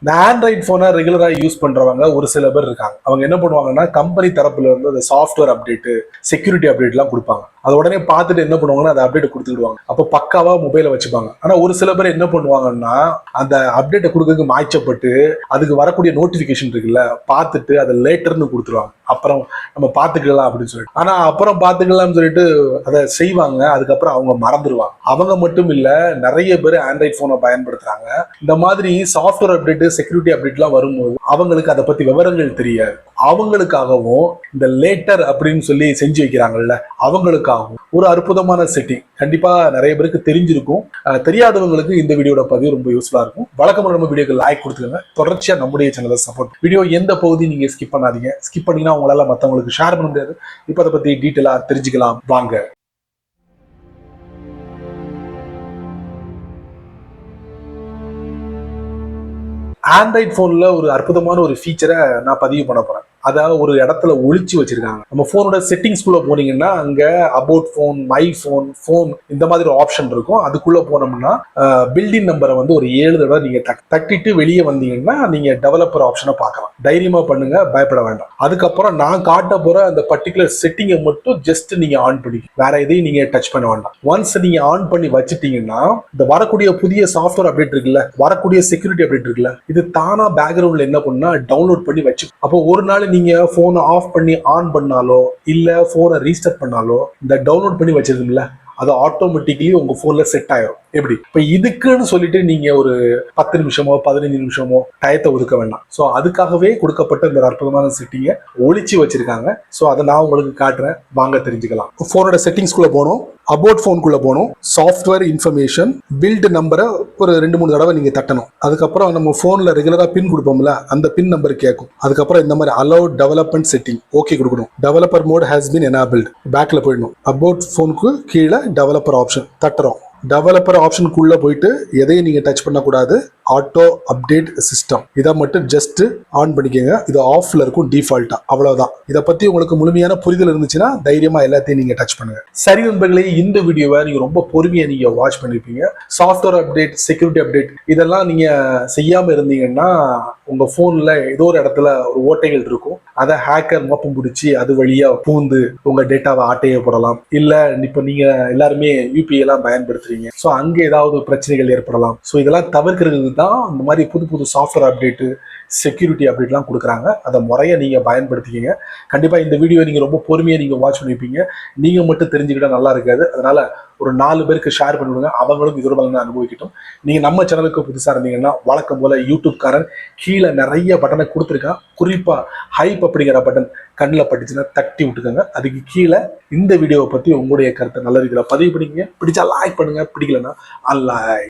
இந்த ஆண்ட்ராய்ட் போனை ரெகுலரா யூஸ் பண்றவங்க ஒரு சில பேர் இருக்காங்க. அவங்க என்ன பண்ணுவாங்கன்னா கம்பெனி தரப்புல இருந்து அந்த சாஃப்ட்வேர் அப்டேட், செக்யூரிட்டி அப்டேட் எல்லாம் கொடுப்பாங்க. அதை உடனே பார்த்துட்டு என்ன பண்ணுவாங்கன்னா அந்த அப்டேட் கொடுத்துடுவாங்க. அப்போ பக்காவா மொபைலை வச்சுப்பாங்க. ஆனா ஒரு சில பேர் என்ன பண்ணுவாங்கன்னா அந்த அப்டேட்டை கொடுக்கறதுக்கு மாய்ச்சப்பட்டு அதுக்கு வரக்கூடிய நோட்டிபிகேஷன் இருக்குல்ல பார்த்துட்டு அதை லேட்டர்னு கொடுத்துருவாங்க. அப்புறம் நம்ம பார்த்துக்கலாம் அப்படின்னு சொல்லிட்டு. ஆனா அப்புறம் பார்த்துக்கலாம்னு சொல்லிட்டு அதை செய்வாங்க. அதுக்கப்புறம் அவங்க மறந்துடுவாங்க. அவங்க மட்டும் இல்ல, நிறைய பேர் ஆண்ட்ராய்ட் போனை பயன்படுத்துறாங்க. இந்த மாதிரி சாஃப்ட்வேர் அப்டேட், செக்யூரிட்டி அப்டேட்லாம் வரும்போது அவங்களுக்கு அதை பத்தி விவரங்கள் தெரியாது. அவங்களுக்காகவும் இந்த லேட்டர் அப்படின்னு சொல்லி செஞ்சு வைக்கிறாங்கல்ல, அவங்களுக்காகவும் ஒரு அற்புதமான செட்டிங் கண்டிப்பா நிறைய பேருக்கு தெரிஞ்சிருக்கும். தெரியாதவங்களுக்கு இந்த வீடியோட பதிவு ரொம்ப யூஸ்ஃபுல்லா இருக்கும். வழக்கமாக நம்ம வீடியோக்கு லைக் கொடுத்துருங்க. தொடர்ச்சியா நம்முடைய சேனலை சப்போர்ட். வீடியோ எந்த பகுதி நீங்க ஸ்கிப் பண்ணாதீங்க. ஸ்கிப் பண்ணீங்கன்னா உங்களால மற்றவங்களுக்கு ஷேர் பண்ண முடியாது. இப்போ அதை பத்தி டீட்டெயிலா தெரிஞ்சுக்கலாம் வாங்க. ஆண்ட்ராய்ட் போன்ல ஒரு அற்புதமான ஒரு ஃபீச்சரை நான் பதிவு பண்ண போறேன். அதாவது ஒரு இடத்துல ஒளிச்சு வச்சிருக்காங்க. நம்ம போனோட செட்டிங்ஸ்குள்ள போனீங்கன்னா அங்க about phone, my phone, phone இந்த மாதிரி ஆப்ஷன் இருக்கும். அதுக்குள்ள போனோம்னா பில்டிங் நம்பரை வந்து ஒரு 7 தடவை நீங்க தட்டிட்டு வெளியே வந்தீங்கன்னா நீங்க டெவலப்பர் ஆப்ஷனை பார்க்கலாம். தைரியமா பண்ணுங்க, பயப்பட வேண்டாம். அதுக்கப்புறம் நான் காட்ட போற அந்த பர்டிகுலர் செட்டிங்கை மட்டும் ஜஸ்ட் நீங்க ஆன் பண்ணி வேற எதையும் நீங்க டச் பண்ண வேண்டாம். ஒன்ஸ் நீங்க ஆன் பண்ணி வச்சுட்டீங்கன்னா இந்த வரக்கூடிய புதிய சாஃப்ட்வேர் அப்டேட் இருக்குல்ல, வரக்கூடிய செக்யூரிட்டி அப்டேட் இருக்குல்ல, இது தானா பேக்ரவுண்ட்ல என்ன பண்ணா டவுன்லோட் பண்ணி வச்சு அப்போ ஒரு நாள் நீங்க போனை ஆஃப் பண்ணி ஆன் பண்ணாலோ இல்ல போனை ரீஸ்டார்ட் பண்ணாலோ இந்த டவுன்லோட் பண்ணி வச்சிருக்கீங்களா அது ஆட்டோமேட்டிக்கலி உங்க போன்ல செட் ஆயிரும். எப்படி இப்ப இதுக்குன்னு சொல்லிட்டு நீங்க ஒரு 10 நிமிஷமோ 15 நிமிஷமோ டயத்தை ஒதுக்க வேண்டாம். ஸோ அதுக்காகவே கொடுக்கப்பட்ட இந்த அற்புதமான செட்டிங்கை ஒளிச்சு வச்சிருக்காங்க. ஸோ அதை நான் உங்களுக்கு காட்டுறேன், வாங்க தெரிஞ்சுக்கலாம். போனோட செட்டிங்ஸ்குள்ள போனோம், அபவுட் போனுக்குள்ள போனோம், சாஃப்ட்வேர் இன்ஃபர்மேஷன், பில்ட் நம்பரை ஒரு 2-3 தடவை நீங்க தட்டணும். அதுக்கப்புறம் நம்ம போன்ல ரெகுலரா பின் கொடுப்போம்ல, அந்த பின் நம்பர் கேட்கும். அதுக்கப்புறம் இந்த மாதிரி அலோவ் டெவலப்மெண்ட் செட்டிங் ஓகே கொடுக்கணும். Developer mode has been enabled பேக்ல போயிடணும். அபவுட் போனுக்கு கீழே டெவலப்பர் ஆப்ஷன் தட்டுறோம். டெவலப்பர் ஆப்ஷனுக்குள்ள போயிட்டு எதையும் நீங்க டச் பண்ணக்கூடாது. ஆட்டோ அப்டேட் சிஸ்டம் இதை மட்டும் ஜஸ்ட் ஆன் பண்ணிக்கோங்க. இது ஆஃப்ல இருக்கும் டிஃபால்ட்டா, அவ்வளவுதான். இதை பத்தி உங்களுக்கு முழுமையான புரிதல் இருந்துச்சுன்னா தைரியமா எல்லாத்தையும் நீங்க டச் பண்ணுங்க. சரி நண்பர்களே, இந்த வீடியோவை நீங்க ரொம்ப பொறுமையா நீங்க வாட்ச் பண்ணிருப்பீங்க. சாஃப்ட்வேர் அப்டேட், செக்யூரிட்டி அப்டேட் இதெல்லாம் நீங்க செய்யாம இருந்தீங்கன்னா உங்க போன்ல ஏதோ ஒரு இடத்துல ஒரு ஓட்டைகள் இருக்கும். அதை ஹேக்கர் மோப்பம் பிடிச்சி அது வழியா பூந்து உங்க டேட்டாவை ஆட்டைய போடலாம். இல்ல இப்ப நீங்க எல்லாருமே யூபிஐ எல்லாம் பயன்படுத்துறீங்க, ஸோ அங்க ஏதாவது பிரச்சனைகள் ஏற்படலாம். ஸோ இதெல்லாம் தவிர்க்கிறது தான் இந்த மாதிரி புது சாஃப்ட்வேர் அப்டேட்டு, செக்யூரிட்டி அப்டேட்லாம் கொடுக்குறாங்க. அதை முறையை நீங்க பயன்படுத்திக்கிங்க. கண்டிப்பா இந்த வீடியோ நீங்க ரொம்ப பொறுமையா நீங்க வாட்ச் பண்ணிருப்பீங்க. நீங்க மட்டும் தெரிஞ்சுக்கிட்டா நல்லா இருக்காது. அதனால ஒரு 4 பேருக்கு ஷேர் பண்ணிவிடுங்க, அவங்களும் இதோட பலனை அனுபவிக்கட்டும். நீங்க நம்ம சேனலுக்கு புதுசா இருந்தீங்கன்னா வழக்கம் போல யூடியூப்காரன் கீழே நிறைய பட்டனை கொடுத்துருக்கான். குறிப்பா ஹைப் அப்படிங்கிற பட்டன் கண்ணில் பட்டுச்சுன்னா தட்டி விட்டுக்கோங்க. அதுக்கு கீழே இந்த வீடியோவை பத்தி உங்களுடைய கருத்தை நல்ல ரீதியில் பதிவு பண்ணிக்கங்க. பிடிச்சா லைக் பண்ணுங்க, பிடிக்கலன்னா அன்லைக்.